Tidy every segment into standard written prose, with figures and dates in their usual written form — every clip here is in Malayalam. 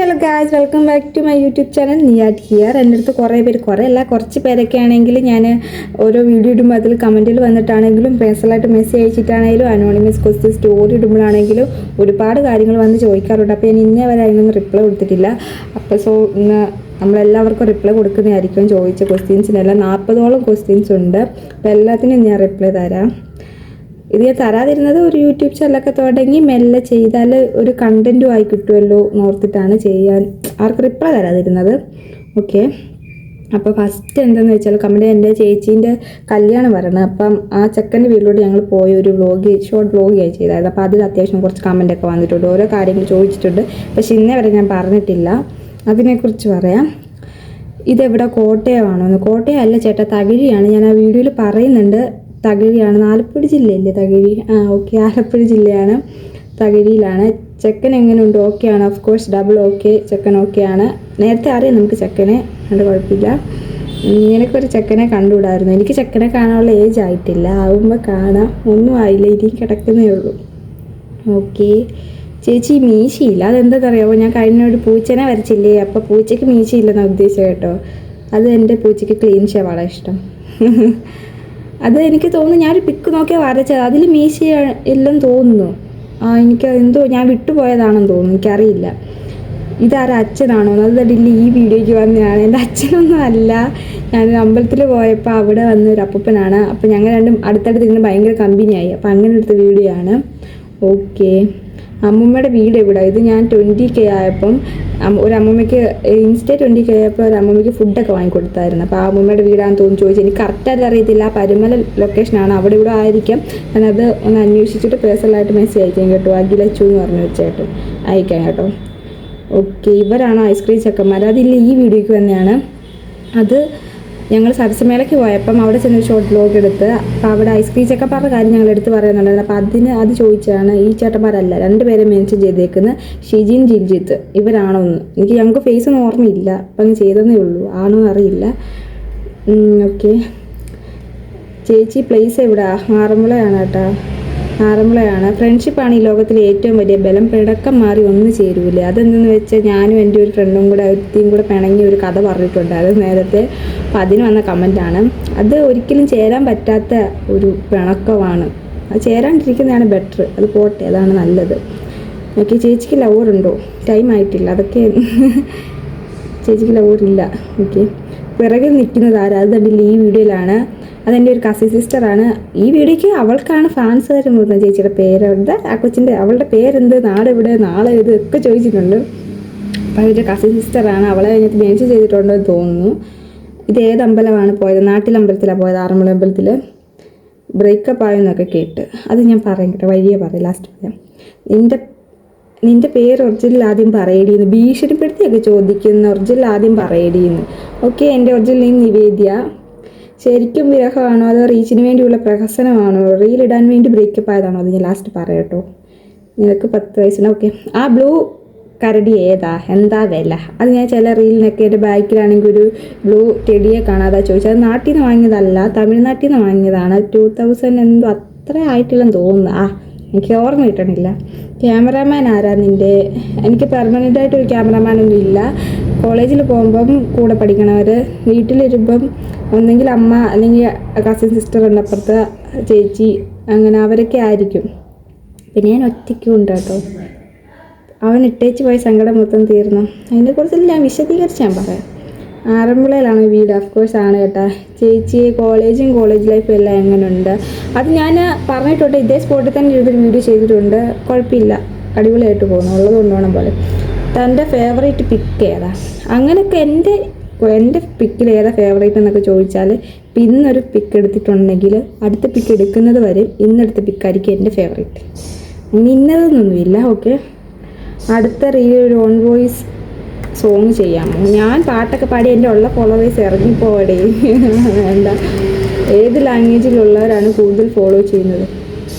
Hello guys, welcome back to my YouTube channel Niyat here. എൻ്റെ അടുത്ത് കുറച്ച് പേരൊക്കെ ആണെങ്കിൽ ഞാൻ ഓരോ വീഡിയോ ഇടുമ്പോൾ അതിൽ കമൻറ്റിൽ വന്നിട്ടാണെങ്കിലും പേഴ്സണലായിട്ട് മെസ്സേജ് അയച്ചിട്ടാണെങ്കിലും അനോണിമസ് ക്വസ്റ്റ്യൻ സ്റ്റോറി ഇടുമ്പോഴാണെങ്കിലും ഒരുപാട് കാര്യങ്ങൾ വന്ന് ചോദിക്കാറുണ്ട്. അപ്പോൾ ഞാൻ ഇന്നേ വരെ അതിനൊന്നും റിപ്ലൈ കൊടുത്തിട്ടില്ല. അപ്പോൾ ഇന്ന് നമ്മളെല്ലാവർക്കും റിപ്ലൈ കൊടുക്കുന്നതായിരിക്കും. ചോദിച്ച ക്വസ്റ്റ്യൻസിനെല്ലാം 40ഓളം ക്വസ്റ്റ്യൻസ് ഉണ്ട്. അപ്പോൾ എല്ലാത്തിനും ഞാൻ റിപ്ലൈ തരാം. ഇത് ഞാൻ തരാതിരുന്നത് ഒരു യൂട്യൂബ് ചാനലൊക്കെ തുടങ്ങി മെല്ലെ ചെയ്താൽ ഒരു കണ്ടൻറ്റും ആയി കിട്ടുമല്ലോ എന്നോർത്തിട്ടാണ് ആർക്ക് റിപ്ലൈ തരാതിരുന്നത്. ഓക്കെ, അപ്പോൾ ഫസ്റ്റ് എന്താണെന്ന് വെച്ചാൽ എൻ്റെ ചേച്ചീൻ്റെ കല്യാണം വരണം. അപ്പം ആ ചെക്കൻ്റെ വീട്ടിലോട്ട് ഞങ്ങൾ പോയി ഒരു ഷോർട്ട് വ്ലോഗ് ചെയ്തായിരുന്നു. അപ്പോൾ അതിൽ അത്യാവശ്യം കുറച്ച് കമൻറ്റൊക്കെ വന്നിട്ടുണ്ട്, ഓരോ കാര്യങ്ങൾ ചോദിച്ചിട്ടുണ്ട്. പക്ഷേ ഇന്നേ വരെ ഞാൻ പറഞ്ഞിട്ടില്ല. അതിനെക്കുറിച്ച് പറയാം. ഇതെവിടെ കോട്ടയമാണോ? കോട്ടയം അല്ല ചേട്ടാ, തകഴിയാണ്. ഞാൻ ആ വീഡിയോയിൽ പറയുന്നുണ്ട്. തകഴിയാണ്, ആലപ്പുഴ ജില്ലയില്ലേ തകഴി? ഓക്കെ, ആലപ്പുഴ ജില്ലയാണ്, തകഴിയിലാണ്. ചെക്കൻ എങ്ങനെയുണ്ട്? ഓക്കെയാണ്, ഓഫ് കോഴ്സ് ഡബിൾ ഓക്കെ. ചെക്കൻ ഓക്കെയാണ്. നേരത്തെ അറിയാം നമുക്ക് ചെക്കനെ, അതുകൊണ്ട് കുഴപ്പമില്ല. എനിക്കൊരു ചെക്കനെ കണ്ടുവിടായിരുന്നു. എനിക്ക് ചെക്കനെ കാണാനുള്ള ഏജ് ആയിട്ടില്ല, ആവുമ്പോൾ കാണാം. ഒന്നും ആയില്ല, ഇനി കിടക്കുന്നേ ഉള്ളൂ. ഓക്കെ, ചേച്ചി മീശയില്ല. അതെന്താണെന്നറിയാമോ? ഞാൻ കഴിഞ്ഞ ഒരു പൂച്ചനെ വരച്ചില്ലേ, അപ്പോൾ പൂച്ചയ്ക്ക് മീശയില്ലെന്നാണ് ഉദ്ദേശിച്ചത് കേട്ടോ. അത് എൻ്റെ പൂച്ചയ്ക്ക് ക്ലീൻ ഷേവാണ് ഇഷ്ടം. അത് എനിക്ക് തോന്നുന്നു ഞാനൊരു പിക്ക് നോക്കിയാൽ വരച്ചത്, അതിൽ മീശ എല്ലാം തോന്നുന്നു. എനിക്ക് എന്തോ ഞാൻ വിട്ടുപോയതാണെന്ന് തോന്നുന്നു, എനിക്കറിയില്ല. ഇതാരാ, അച്ഛനാണോ? അത് തടില്ല ഈ വീഡിയോയ്ക്ക് വന്നതാണ്. എൻ്റെ അച്ഛനൊന്നും അല്ല. ഞാൻ അമ്പലത്തിൽ പോയപ്പോൾ അവിടെ വന്നൊരു അപ്പൂപ്പനാണ്. അപ്പോൾ ഞങ്ങൾ രണ്ടും അടുത്തടുത്ത് ഇരുന്ന് ഭയങ്കര കമ്പനിയായി. അപ്പോൾ അങ്ങനെ എടുത്ത വീഡിയോ ആണ്. ഓക്കെ, അമ്മൂമ്മയുടെ വീട് എവിടെ? ഇത് ഞാൻ 20K ആയപ്പം ഒരു അമ്മൂമ്മയ്ക്ക് ഇൻസ്റ്റ 20K ആയപ്പോൾ ഒരു അമ്മൂമ്മയ്ക്ക് ഫുഡൊക്കെ വാങ്ങിക്കൊടുത്തായിരുന്നു. അപ്പോൾ ആ അമ്മൂമ്മയുടെ വീടാണെന്ന് തോന്നുന്നു ചോദിച്ചു. എനിക്ക് കറക്റ്റായിട്ട് അറിയത്തില്ല, പരുമല ലൊക്കേഷനാണ്, അവിടെ ഇവിടെ ആയിരിക്കാം. ഞാനത് ഒന്ന് അന്വേഷിച്ചിട്ട് പേഴ്സണലായിട്ട് മെസ്സേജ് അയക്കാം കേട്ടോ. അഖിലച്ചു എന്ന് പറഞ്ഞു വെച്ചേട്ടോ, അയക്കാം കേട്ടോ. ഓക്കെ, ഇവരാണോ ഐസ്ക്രീം ചെക്കന്മാർ? അതില്ല, ഈ വീഡിയോയ്ക്ക് തന്നെയാണ്. അത് ഞങ്ങൾ സരസമേളയ്ക്ക് പോയപ്പം അവിടെ ചെന്നൊരു ഷോർട്ട് വ്ലോഗ് എടുത്ത്, അപ്പോൾ അവിടെ ഐസ്ക്രീം ചെക്കന്മാരുടെ കാര്യം ഞങ്ങൾ എടുത്ത് പറയുന്നുണ്ടായിരുന്നു. അപ്പോൾ അത് ചോദിച്ചാണ്. ഈ ചേട്ടന്മാരല്ല, രണ്ടുപേരെ മെൻഷൻ ചെയ്തേക്കുന്നത്, ഷിജിൻ ജിൻജിത്ത്. ഇവരാണോ എന്ന് ഞങ്ങൾക്ക് ഫേസ് ഒന്നും ഓർമ്മയില്ല, അപ്പം അങ്ങ് ചെയ്തതേ ഉള്ളൂ, ആണോ അറിയില്ല. ഓക്കെ, ചേച്ചി പ്ലേസ് എവിടെ? ആറന്മുളയാണ് കേട്ടോ, ആറന്മുളയാണ്. ഫ്രണ്ട്ഷിപ്പാണ് ഈ ലോകത്തിലെ ഏറ്റവും വലിയ ബലം. പിണക്കം മാറി ഒന്ന് ചേരൂല. അതെന്തെന്ന് വെച്ചാൽ ഞാനും എൻ്റെ ഒരു ഫ്രണ്ടും കൂടെ ഒരുത്തിയും കൂടെ പിണങ്ങി ഒരു കഥ പറഞ്ഞിട്ടുണ്ട് അത് നേരത്തെ. അപ്പം അതിന് വന്ന കമൻറ്റാണ്. അത് ഒരിക്കലും ചേരാൻ പറ്റാത്ത ഒരു പിണക്കമാണ്. അത് ചേരാണ്ടിരിക്കുന്നതാണ് ബെറ്റർ. അത് പോട്ടെ, അതാണ് നല്ലത്. ഓക്കെ, ചേച്ചിക്ക് ലവറുണ്ടോ? ടൈം ആയിട്ടില്ല. അതൊക്കെ ചേച്ചിക്ക് ലവറില്ല. ഓക്കെ, പിറകിൽ നിൽക്കുന്നത് ആരാ? അത് കണ്ടില്ല, ഈ വീഡിയോയിലാണ്. അതെൻ്റെ ഒരു കസിൻ സിസ്റ്ററാണ്. ഈ വീഡിയോയ്ക്ക് അവൾക്കാണ് ഫാൻസ് വരുന്നത്. ചേച്ചിയുടെ പേരെന്താ, ആ കൊച്ചിൻ്റെ, അവളുടെ പേരെന്ത്, നാട് എവിടെ, നാളെ ഇത് ഒക്കെ ചോദിച്ചിട്ടുണ്ട്. അപ്പോൾ അതിൻ്റെ കസിൻ സിസ്റ്ററാണ്. അവളെ കഴിഞ്ഞിട്ട് മെൻഷൻ ചെയ്തിട്ടുണ്ടോ എന്ന് തോന്നുന്നു. ഇത് ഏത് അമ്പലമാണ് പോയത്? നാട്ടിലമ്പലത്തിലാണ് പോയത്, ആറന്മുള അമ്പലത്തിൽ. ബ്രേക്കപ്പ് ആയെന്നൊക്കെ കേട്ട്. അത് ഞാൻ പറയാം കേട്ടോ, വഴിയെ പറയാം, ലാസ്റ്റ് പറയാം. നിൻ്റെ പേര് ഒറിജിനൽ ആദ്യം പറയടിയെന്ന് ഭീഷണിപ്പെടുത്തിയൊക്കെ ചോദിക്കുന്ന. ഒറിജിനൽ ആദ്യം പറയടിയെന്ന്. ഓക്കെ, എൻ്റെ ഒറിജിനൽ നെയിം നിവേദ്യ. ശരിക്കും വിരഹമാണോ അതോ റീച്ചിന് വേണ്ടിയുള്ള പ്രഹസനമാണോ? റീലിടാൻ വേണ്ടി ബ്രേക്കപ്പ് ആയതാണോ? അത് ഞാൻ ലാസ്റ്റ് പറയട്ടോ. നിനക്ക് 10 വയസ്സാണ്. ഓക്കെ, ആ ബ്ലൂ കരടി ഏതാ, എന്താ വില? അത് ഞാൻ ചില റീലിനൊക്കെ എൻ്റെ ബാക്കിലാണെങ്കിൽ ഒരു ബ്ലൂ ടെഡിയെ കാണാതാ ചോദിച്ചത്. അത് നാട്ടിൽ നിന്ന് വാങ്ങിയതല്ല, തമിഴ്നാട്ടിൽ നിന്ന് വാങ്ങിയതാണ്. 2000 എന്തോ അത്ര ആയിട്ടില്ലെന്ന് തോന്നുന്നു. എനിക്ക് ഓർമ്മ കിട്ടണില്ല. ക്യാമറാമാൻ ആരാ നിൻ്റെ? എനിക്ക് പെർമനൻ്റായിട്ട് ഒരു ക്യാമറാമാനൊന്നും ഇല്ല. കോളേജിൽ പോകുമ്പം കൂടെ പഠിക്കണവർ, വീട്ടിലിരുമ്പം ഒന്നെങ്കിൽ അമ്മ അല്ലെങ്കിൽ കസിൻ സിസ്റ്റർ ഉണ്ട്, അപ്പുറത്തെ ചേച്ചി, അങ്ങനെ അവരൊക്കെ ആയിരിക്കും. പിന്നെ ഞാൻ ഒറ്റയ്ക്കും ഉണ്ട് കേട്ടോ. അവൻ ഇട്ടേച്ച് പോയ സങ്കടം മൊത്തം തീർന്നു. അതിനെക്കുറിച്ചെല്ലാം ഞാൻ വിശദീകരിച്ച് ഞാൻ പറയാം. ആറന്മുളയിലാണ് വീട്, ഓഫ്കോഴ്സ് ആണ് കേട്ടോ. ചേച്ചി കോളേജ് ലൈഫും എല്ലാം എങ്ങനെയുണ്ട്? അത് ഞാൻ പറഞ്ഞിട്ടുണ്ട്. ഇതേ സ്പോട്ടിൽ തന്നെ ഇരുന്നൊരു വീഡിയോ ചെയ്തിട്ടുണ്ട്. കുഴപ്പമില്ല, അടിപൊളിയായിട്ട് പോകുന്നു, ഉള്ളത് കൊണ്ടുപോകണം പോലെ. തൻ്റെ ഫേവറേറ്റ് പിക്ക് ഏതാ? അങ്ങനെയൊക്കെ എൻ്റെ പിക്കിൽ ഏതാ ഫേവറേറ്റ് എന്നൊക്കെ ചോദിച്ചാൽ, ഇന്നൊരു പിക്ക് എടുത്തിട്ടുണ്ടെങ്കിൽ അടുത്ത പിക്ക് എടുക്കുന്നത് വരെ ഇന്നെടുത്ത പിക്കായിരിക്കും എൻ്റെ ഫേവറേറ്റ്. ഇന്നതൊന്നുമില്ല. ഓക്കെ, അടുത്ത റീൽ ഒരു ഓൺ വോയിസ് സോങ് ചെയ്യാമോ? ഞാൻ പാട്ടൊക്കെ പാടി എൻ്റെ ഉള്ള ഫോളോവേഴ്സ് ഇറങ്ങിപ്പോവടേ. എന്താ, ഏത് ലാംഗ്വേജിലുള്ളവരാണ് കൂടുതൽ ഫോളോ ചെയ്യുന്നത്?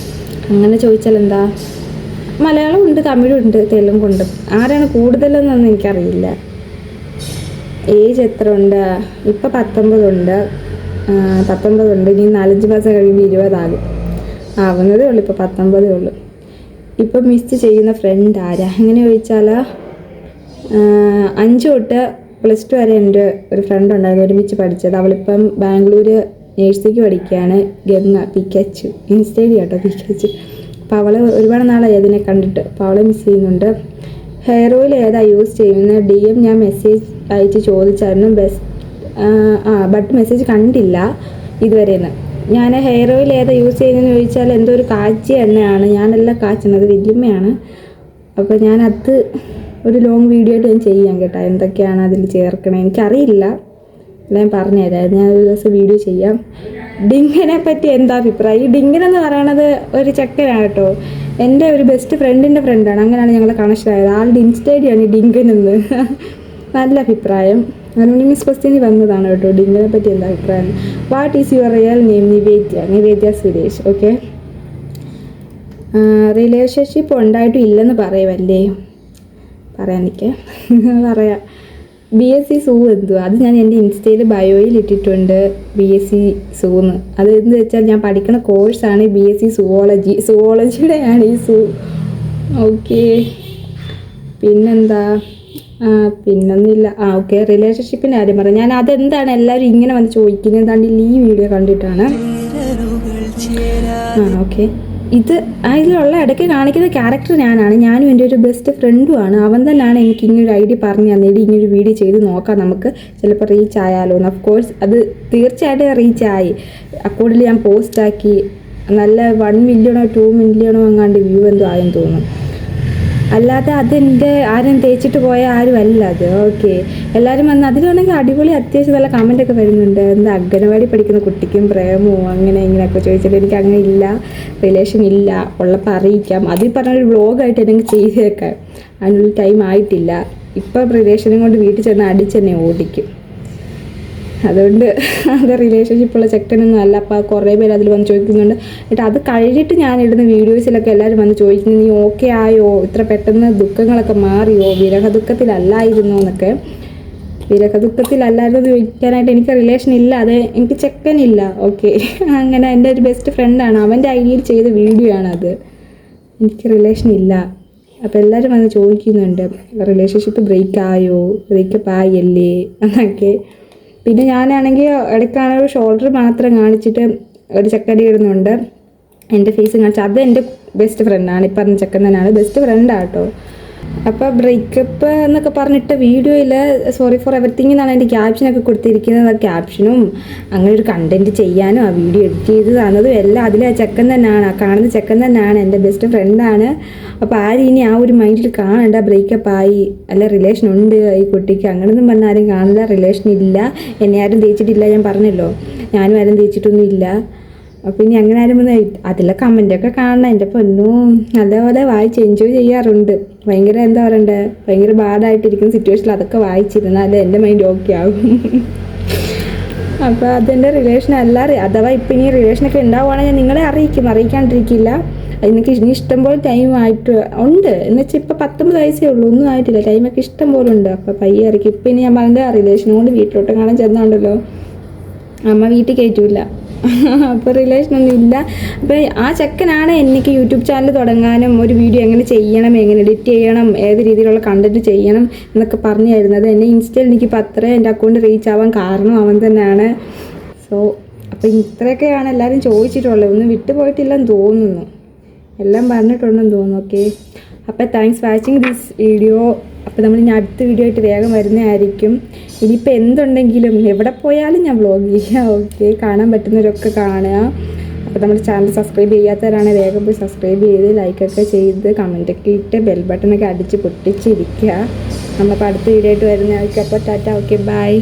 അങ്ങനെ ചോദിച്ചാൽ എന്താ, മലയാളം ഉണ്ട്, തമിഴുണ്ട്, തെലുങ്കുണ്ട്. ആരാണ് കൂടുതലെന്നൊന്നും എനിക്കറിയില്ല. ഏജ് എത്ര ഉണ്ട്? ഇപ്പം 19 ഉണ്ട്. ഇനി 4-5 മാസം കഴിയുമ്പോൾ 20 ആവുന്നതേ ഉള്ളൂ. ഇപ്പോൾ 19 ഉള്ളൂ. ഇപ്പം മിസ് ചെയ്യുന്ന ഫ്രണ്ട് ആരാ? അങ്ങനെ ചോദിച്ചാൽ 5 തൊട്ട് +2 വരെ എൻ്റെ ഒരു ഫ്രണ്ട് ഉണ്ടായിരുന്നു, ഒരുമിച്ച് പഠിച്ചത്. അവളിപ്പം ബാംഗ്ലൂർ നേഴ്സിംഗ് പഠിക്കുകയാണ്. ഗംഗ പിക്കച്ചു, ഇൻസ്റ്റയിൽ കേട്ടോ പിക്കച്ചു. അപ്പോൾ അവൾ ഒരുപാട് നാളായി അതിനെ കണ്ടിട്ട്, അപ്പോൾ അവളെ മിസ് ചെയ്യുന്നുണ്ട്. ഹെയർ ഓയിൽ ഏതാ യൂസ് ചെയ്യുന്നത്? DM ഞാൻ മെസ്സേജ് അയച്ച് ചോദിച്ചായിരുന്നു. ബട്ട് മെസ്സേജ് കണ്ടില്ല ഇതുവരെയെന്ന്. ഞാൻ ഹെയർ ഓയിൽ ഏതാ യൂസ് ചെയ്യുന്നതെന്ന് ചോദിച്ചാൽ എന്തോ ഒരു കാച്ചിയ എണ്ണയാണ്, ഞാനല്ല കാച്ചുന്നത്, വല്യമ്മയാണ്. അപ്പോൾ ഞാനത് ഒരു ലോങ് വീഡിയോ ആയിട്ട് ഞാൻ ചെയ്യാം കേട്ടോ, എന്തൊക്കെയാണ് അതിൽ ചേർക്കണേ എനിക്കറിയില്ല, ഞാൻ പറഞ്ഞുതരാം. ഞാൻ ഒരു ദിവസം വീഡിയോ ചെയ്യാം. ഡിങ്കിനെ പറ്റി എന്താ അഭിപ്രായം? ഈ ഡിങ്കിനെന്ന് പറയണത് ഒരു ചെക്കനാണ് കേട്ടോ, എൻ്റെ ഒരു ബെസ്റ്റ് ഫ്രണ്ടിൻ്റെ ഫ്രണ്ടാണ്. അങ്ങനെയാണ് ഞങ്ങൾ കണക്ഷൻ ആയത്. ആളുടെ ഇൻസ്റ്റേഡിയാണ് ഈ ഡിങ്കനെന്ന്. നല്ല അഭിപ്രായം. അനോണിമസ് ക്വസ്റ്റ്യനിൽ വന്നതാണ് കേട്ടോ ഡിങ്കിനെ പറ്റി എന്താ അഭിപ്രായം. What is your real name? Nivedya Suresh. Okay. Relationship ഉണ്ടായിട്ടും ഇല്ലെന്ന് പറയുമല്ലേ? പറയാൻ നിൽക്കേ പറയാം. BSc സൂ എന്തുവാ? അത് ഞാൻ എൻ്റെ ഇൻസ്റ്റയിൽ ബയോയിൽ ഇട്ടിട്ടുണ്ട്, BSc സൂന്ന്. അത് എന്ന് വെച്ചാൽ ഞാൻ പഠിക്കുന്ന കോഴ്സാണ് BSc സുവോളജിയുടെയാണ് ഈ സൂ. ഓക്കെ, പിന്നെന്താ? പിന്നൊന്നുമില്ല. ഓക്കെ, റിലേഷൻഷിപ്പിൻ്റെ കാര്യം പറയാം. ഞാൻ അതെന്താണ് എല്ലാവരും ഇങ്ങനെ വന്ന് ചോദിക്കുന്നത്, എന്താണ്ട് ഈ വീഡിയോ കണ്ടിട്ടാണ്. ഓക്കെ, ഇത് അതിലുള്ള ഇടയ്ക്ക് കാണിക്കുന്ന ക്യാരക്ടർ ഞാനും എൻ്റെ ഒരു ബെസ്റ്റ് ഫ്രണ്ടുമാണ്. അവൻ തന്നെയാണ് എനിക്ക് ഇങ്ങനൊരു ഐഡിയ പറഞ്ഞു തന്നിട്ട് ഇങ്ങനൊരു വീഡിയോ ചെയ്ത് നോക്കാം, നമുക്ക് ചിലപ്പോൾ റീച്ച് ആയാലോ എന്ന്. ഓഫ് കോഴ്സ് അത് തീർച്ചയായിട്ടും റീച്ചായി. അക്കൗണ്ടിൽ ഞാൻ പോസ്റ്റാക്കി, നല്ല 1 മില്യണോ 2 മില്യണോ എങ്ങാണ്ട് വ്യൂ എന്തോ ആയെന്ന് തോന്നുന്നു. അല്ലാതെ അതെൻ്റെ ആരും തേച്ചിട്ട് പോയ ആരും അല്ല അത്. ഓക്കെ, എല്ലാവരും വന്ന് അതിലാണെങ്കിൽ അടിപൊളി അത്യാവശ്യം നല്ല കമൻറ്റൊക്കെ വരുന്നുണ്ട്. എന്താ അംഗനവാടി പഠിക്കുന്ന കുട്ടിക്കും പ്രേമവും അങ്ങനെ ഇങ്ങനെയൊക്കെ ചോദിച്ചിട്ട് എനിക്ക് അങ്ങനെ ഇല്ല, റിലേഷൻ ഇല്ല, ഉള്ളപ്പോൾ അറിയിക്കാം. അതിൽ പറഞ്ഞൊരു വ്ളോഗായിട്ട് എനിക്ക് ചെയ്തേക്കാം. അതിനുള്ള ടൈം ആയിട്ടില്ല. ഇപ്പം റിലേഷനും കൊണ്ട് വീട്ടിൽ ചെന്ന് അടിച്ചെന്നെ ഓടിക്കും. അതുകൊണ്ട് അത് റിലേഷൻഷിപ്പുള്ള ചെക്കനൊന്നും അല്ല. അപ്പോൾ കുറേ പേര് അതിൽ വന്ന് ചോദിക്കുന്നുണ്ട്. എന്നിട്ട് അത് കഴിഞ്ഞിട്ട് ഞാൻ ഇടുന്ന വീഡിയോസിലൊക്കെ എല്ലാവരും വന്ന് ചോദിക്കുന്നത്, നീ ഓക്കെ ആയോ, ഇത്ര പെട്ടെന്ന് ദുഃഖങ്ങളൊക്കെ മാറിയോ, വിരഹദുഃഖത്തിലല്ലായിരുന്നോ എന്നൊക്കെ. വിരഹദുഃഖത്തിലല്ലായിരുന്നു ചോദിക്കാനായിട്ട് എനിക്ക് റിലേഷൻ ഇല്ല, അത് എനിക്ക് ചെക്കനില്ല. ഓക്കെ, അങ്ങനെ എൻ്റെ ഒരു ബെസ്റ്റ് ഫ്രണ്ടാണ്, അവൻ്റെ ഐഡിയയിൽ ചെയ്ത വീഡിയോ ആണത്. എനിക്ക് റിലേഷൻ ഇല്ല. അപ്പോൾ എല്ലാവരും വന്ന് ചോദിക്കുന്നുണ്ട്, റിലേഷൻഷിപ്പ് ബ്രേക്കപ്പ് ആയല്ലേ എന്നൊക്കെ. പിന്നെ ഞാനാണെങ്കിൽ ഇടയ്ക്കാണെങ്കിൽ ഷോൾഡർ മാത്രം കാണിച്ചിട്ട് ഒരു ചെക്കടി ഇടുന്നുണ്ട്, എൻ്റെ ഫേസ് കാണിച്ച്. അത് എൻ്റെ ബെസ്റ്റ് ഫ്രണ്ടാണ്, ഇപ്പം പറഞ്ഞ ചെക്കൻ തന്നെയാണ്, ബെസ്റ്റ് ഫ്രണ്ടാട്ടോ. അപ്പോൾ ബ്രേക്കപ്പ് എന്നൊക്കെ പറഞ്ഞിട്ട വീഡിയോയിൽ സോറി ഫോർ എവറിത്തിങ് എന്നാണ് എൻ്റെ ക്യാപ്ഷനൊക്കെ കൊടുത്തിരിക്കുന്നത്. ആ ക്യാപ്ഷനും അങ്ങനെ ഒരു കണ്ടൻറ്റ് ചെയ്യാനും ആ വീഡിയോ എഡിറ്റ് ചെയ്ത് തന്നതും എല്ലാം അതിലെ ചെക്കൻ തന്നെയാണ്, ആ കാണുന്ന ചെക്കൻ തന്നെയാണ്, എൻ്റെ ബെസ്റ്റ് ഫ്രണ്ടാണ്. അപ്പോൾ ആരും ഇനി ആ ഒരു മൈൻഡിൽ കാണണ്ട ബ്രേക്കപ്പ് ആയി അല്ല റിലേഷൻ ഉണ്ട് ഈ കുട്ടിക്ക്, അങ്ങനെയൊന്നും പറഞ്ഞാൽ ആരും കാണില്ല. റിലേഷൻ ഇല്ല, എന്നെ ആരും തേച്ചിട്ടില്ല, ഞാൻ പറഞ്ഞല്ലോ, ഞാനും ആരും തേച്ചിട്ടൊന്നും ഇല്ല. അപ്പോൾ ഇനി അങ്ങനെ ആരും വന്ന് അതിലെ കമൻറ്റൊക്കെ കാണണം. എൻ്റെ പൊന്നു നല്ലപോലെ വായിച്ച് എൻജോയ് ചെയ്യാറുണ്ട്. ഭയങ്കര എന്താ പറയണ്ടേ, ഭയങ്കര ബാഡായിട്ടിരിക്കുന്ന സിറ്റുവേഷനിൽ അതൊക്കെ വായിച്ചിരുന്നാൽ എൻ്റെ മൈൻഡ് ഓക്കെ ആകും. അപ്പോൾ അതെൻ്റെ റിലേഷൻ അല്ല. അഥവാ ഇപ്പം ഇനി റിലേഷനൊക്കെ ഉണ്ടാവുകയാണെങ്കിൽ ഞാൻ നിങ്ങളെ അറിയിക്കാണ്ടിരിക്കില്ല. എനിക്ക് ഇനി ഇഷ്ടംപോലെ ടൈം ആയിട്ട് ഉണ്ട് എന്ന് വെച്ചാൽ ഇപ്പോൾ 19 വയസ്സേ ഉള്ളൂ, ഒന്നും ആയിട്ടില്ല, ടൈമൊക്കെ ഇഷ്ടം പോലെ ഉണ്ട്. അപ്പോൾ പയ്യെ ഇറക്കി. ഇപ്പം ഇനി ഞാൻ പറഞ്ഞ റിലേഷൻ കൊണ്ട് വീട്ടിലോട്ട് കാണാൻ ചെന്നുണ്ടല്ലോ, അമ്മ വീട്ടിൽ കയറ്റൂല. അപ്പോൾ റിലേഷനൊന്നും ഇല്ല. അപ്പോൾ ആ ചെക്കനാണ് എനിക്ക് യൂട്യൂബ് ചാനൽ തുടങ്ങാനും ഒരു വീഡിയോ എങ്ങനെ ചെയ്യണം, എങ്ങനെ എഡിറ്റ് ചെയ്യണം, ഏത് രീതിയിലുള്ള കണ്ടൻറ്റ് ചെയ്യണം എന്നൊക്കെ പറഞ്ഞു തരുന്നത്. എന്നെ ഇൻസ്റ്റയിൽ എനിക്കിപ്പോൾ അത്രയും എൻ്റെ അക്കൗണ്ട് റീച്ച് ആവാൻ കാരണം അവൻ തന്നെയാണ്. സോ അപ്പോൾ ഇത്രയൊക്കെയാണ് എല്ലാവരും ചോദിച്ചിട്ടുള്ളത്, ഒന്നും വിട്ടുപോയിട്ടില്ലെന്ന് തോന്നുന്നു, എല്ലാം പറഞ്ഞിട്ടുണ്ടെന്ന് തോന്നുന്നു. ഓക്കെ, അപ്പോൾ താങ്ക്സ് വാച്ചിങ് ദിസ് വീഡിയോ. അപ്പോൾ നമ്മൾ ഇനി അടുത്ത വീഡിയോ ആയിട്ട് വേഗം വരുന്നതായിരിക്കും. ഇനിയിപ്പോൾ എന്തുണ്ടെങ്കിലും എവിടെ പോയാലും ഞാൻ വ്ളോഗ് ചെയ്യാം. ഓക്കെ, കാണാൻ പറ്റുന്നവരൊക്കെ കാണുക. അപ്പോൾ നമ്മുടെ ചാനൽ സബ്സ്ക്രൈബ് ചെയ്യാത്തവരാണ് വേഗം പോയി സബ്സ്ക്രൈബ് ചെയ്ത് ലൈക്കൊക്കെ ചെയ്ത് കമൻറ്റൊക്കെ ഇട്ട് ബെൽ ബട്ടണൊക്കെ അടിച്ച് പൊട്ടിച്ചിരിക്കുക. നമ്മളപ്പോൾ അടുത്ത വീഡിയോ ആയിട്ട് വരുന്നതായിരിക്കും. അപ്പോൾ ടാറ്റ, ഓക്കെ, ബൈ.